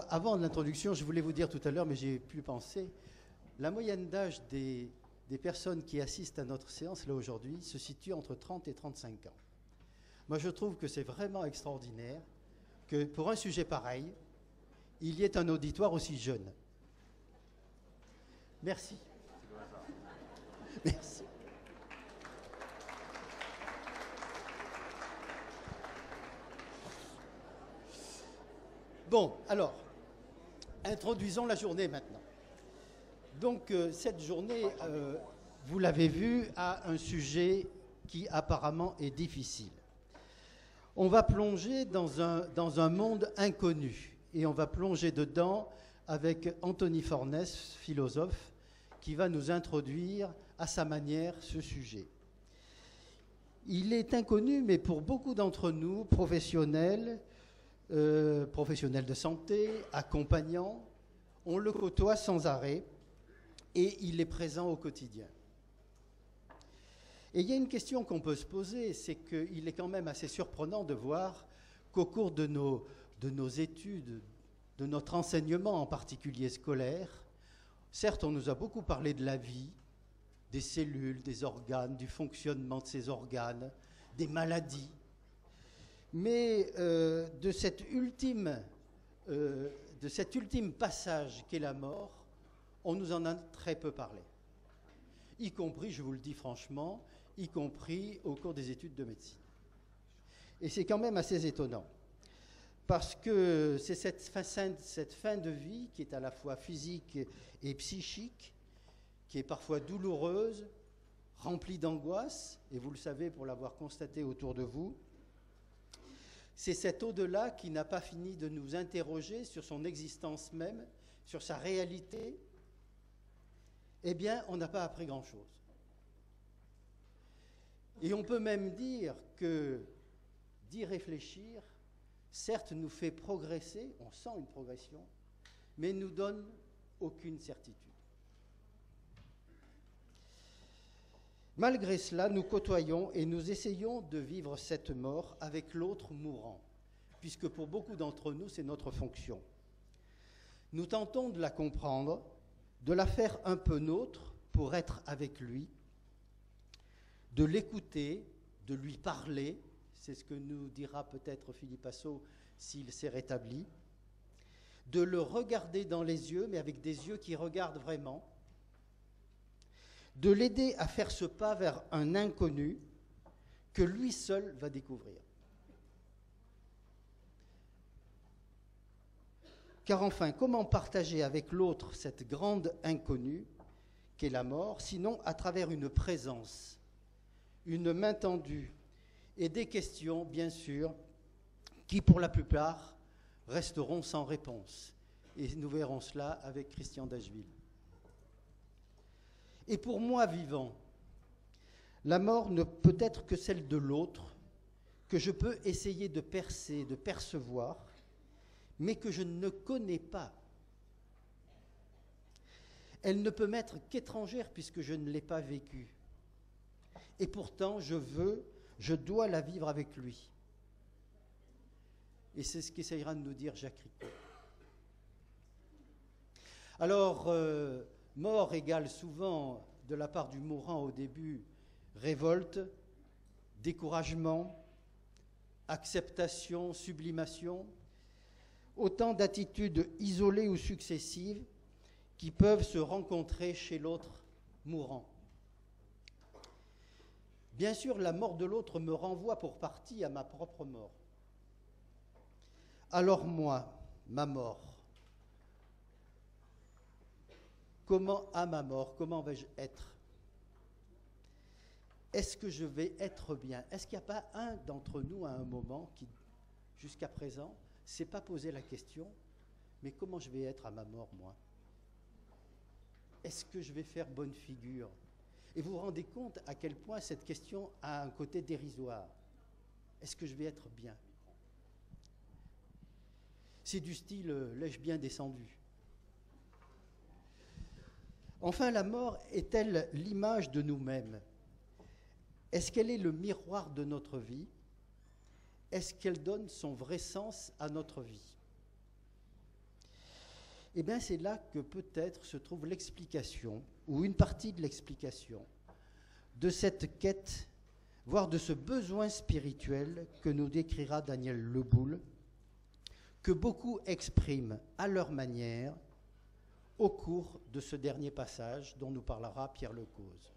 Avant l'introduction, je voulais vous dire tout à l'heure, mais j'ai pu penser, la moyenne d'âge des personnes qui assistent à notre séance là aujourd'hui se situe entre 30 et 35 ans. Moi, je trouve que c'est vraiment extraordinaire que pour un sujet pareil, il y ait un auditoire aussi jeune. Merci. Merci. Bon, alors, introduisons la journée maintenant. Donc, cette journée, vous l'avez vu, a un sujet qui apparemment est difficile. On va plonger dans un monde inconnu, et on va plonger dedans avec Anthony Fornes, philosophe, qui va nous introduire à sa manière ce sujet. Il est inconnu, mais pour beaucoup d'entre nous, professionnels de santé, accompagnants, on le côtoie sans arrêt et il est présent au quotidien. Et il y a une question qu'on peut se poser, c'est qu'il est quand même assez surprenant de voir qu'au cours de nos études, de notre enseignement en particulier scolaire, certes on nous a beaucoup parlé de la vie, des cellules, des organes, du fonctionnement de ces organes, des maladies, mais de cet ultime passage qu'est la mort, on nous en a très peu parlé. Y compris, je vous le dis franchement, y compris au cours des études de médecine. Et c'est quand même assez étonnant, parce que c'est cette fin de vie qui est à la fois physique et psychique, qui est parfois douloureuse, remplie d'angoisse, et vous le savez pour l'avoir constaté autour de vous. C'est cet au-delà qui n'a pas fini de nous interroger sur son existence même, sur sa réalité. Eh bien, on n'a pas appris grand-chose. Et on peut même dire que d'y réfléchir, certes, nous fait progresser, on sent une progression, mais ne nous donne aucune certitude. Malgré cela, nous côtoyons et nous essayons de vivre cette mort avec l'autre mourant, puisque pour beaucoup d'entre nous, c'est notre fonction. Nous tentons de la comprendre, de la faire un peu nôtre pour être avec lui, de l'écouter, de lui parler, c'est ce que nous dira peut-être Philippe Assot s'il s'est rétabli, de le regarder dans les yeux, mais avec des yeux qui regardent vraiment, de l'aider à faire ce pas vers un inconnu que lui seul va découvrir. Car enfin, comment partager avec l'autre cette grande inconnue qu'est la mort, sinon à travers une présence, une main tendue et des questions, bien sûr, qui pour la plupart resteront sans réponse. Et nous verrons cela avec Christian Dacheville. Et pour moi vivant, la mort ne peut être que celle de l'autre, que je peux essayer de percer, de percevoir, mais que je ne connais pas. Elle ne peut m'être qu'étrangère puisque je ne l'ai pas vécue. Et pourtant, je dois la vivre avec lui. Et c'est ce qu'essayera de nous dire Jacques Ricot. Alors, mort égale souvent, de la part du mourant au début, révolte, découragement, acceptation, sublimation, autant d'attitudes isolées ou successives qui peuvent se rencontrer chez l'autre mourant. Bien sûr, la mort de l'autre me renvoie pour partie à ma propre mort. Alors moi, ma mort, comment à ma mort, comment vais-je être? Est-ce que je vais être bien? Est-ce qu'il n'y a pas un d'entre nous à un moment qui, jusqu'à présent, ne s'est pas posé la question, mais comment je vais être à ma mort, moi? Est-ce que je vais faire bonne figure? Et vous vous rendez compte à quel point cette question a un côté dérisoire. Est-ce que je vais être bien? C'est du style « l'ai-je bien descendu ?» Enfin, la mort est-elle l'image de nous-mêmes? Est-ce qu'elle est le miroir de notre vie? Est-ce qu'elle donne son vrai sens à notre vie? eh bien c'est là que peut-être se trouve l'explication, ou une partie de l'explication, de cette quête, voire de ce besoin spirituel que nous décrira Daniel Leboul, que beaucoup expriment à leur manière au cours de ce dernier passage dont nous parlera Pierre Lecause.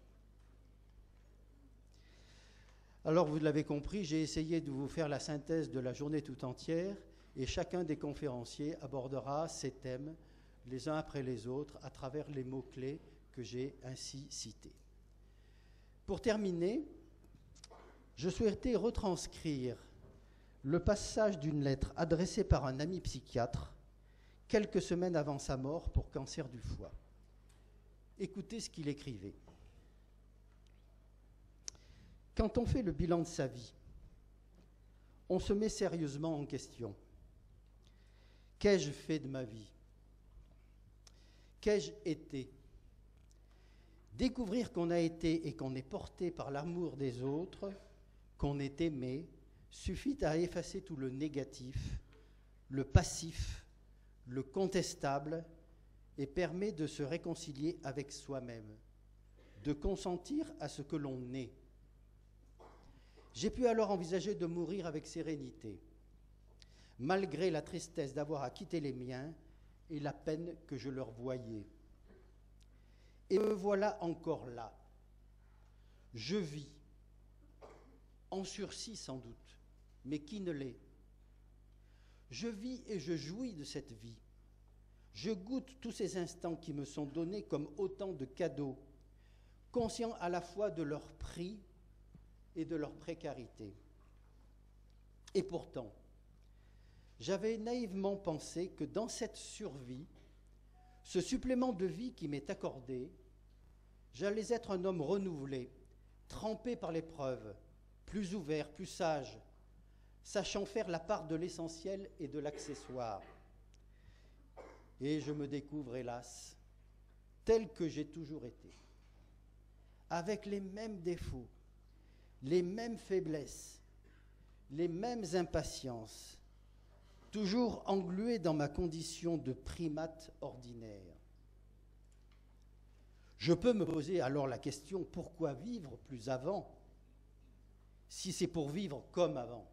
Alors, vous l'avez compris, j'ai essayé de vous faire la synthèse de la journée tout entière et chacun des conférenciers abordera ces thèmes les uns après les autres à travers les mots-clés que j'ai ainsi cités. Pour terminer, je souhaitais retranscrire le passage d'une lettre adressée par un ami psychiatre quelques semaines avant sa mort pour cancer du foie. Écoutez ce qu'il écrivait. Quand on fait le bilan de sa vie, on se met sérieusement en question. Qu'ai-je fait de ma vie? Qu'ai-je été? Découvrir qu'on a été et qu'on est porté par l'amour des autres, qu'on est aimé, suffit à effacer tout le négatif, le passif, le contestable et permet de se réconcilier avec soi-même, de consentir à ce que l'on est. J'ai pu alors envisager de mourir avec sérénité, malgré la tristesse d'avoir à quitter les miens et la peine que je leur voyais. Et me voilà encore là. Je vis, en sursis sans doute, mais qui ne l'est? Je vis et je jouis de cette vie. Je goûte tous ces instants qui me sont donnés comme autant de cadeaux, conscient à la fois de leur prix et de leur précarité. Et pourtant, j'avais naïvement pensé que dans cette survie, ce supplément de vie qui m'est accordé, j'allais être un homme renouvelé, trempé par l'épreuve, plus ouvert, plus sage, sachant faire la part de l'essentiel et de l'accessoire. Et je me découvre, hélas, tel que j'ai toujours été, avec les mêmes défauts, les mêmes faiblesses, les mêmes impatiences, toujours englué dans ma condition de primate ordinaire. Je peux me poser alors la question, pourquoi vivre plus avant, si c'est pour vivre comme avant?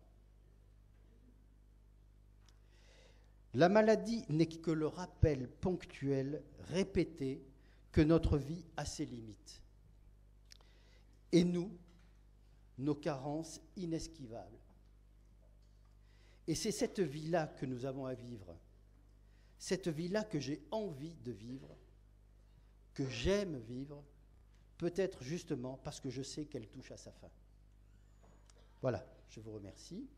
La maladie n'est que le rappel ponctuel, répété, que notre vie a ses limites. Et nous, nos carences inesquivables. Et c'est cette vie-là que nous avons à vivre. Cette vie-là que j'ai envie de vivre, que j'aime vivre, peut-être justement parce que je sais qu'elle touche à sa fin. Voilà, je vous remercie.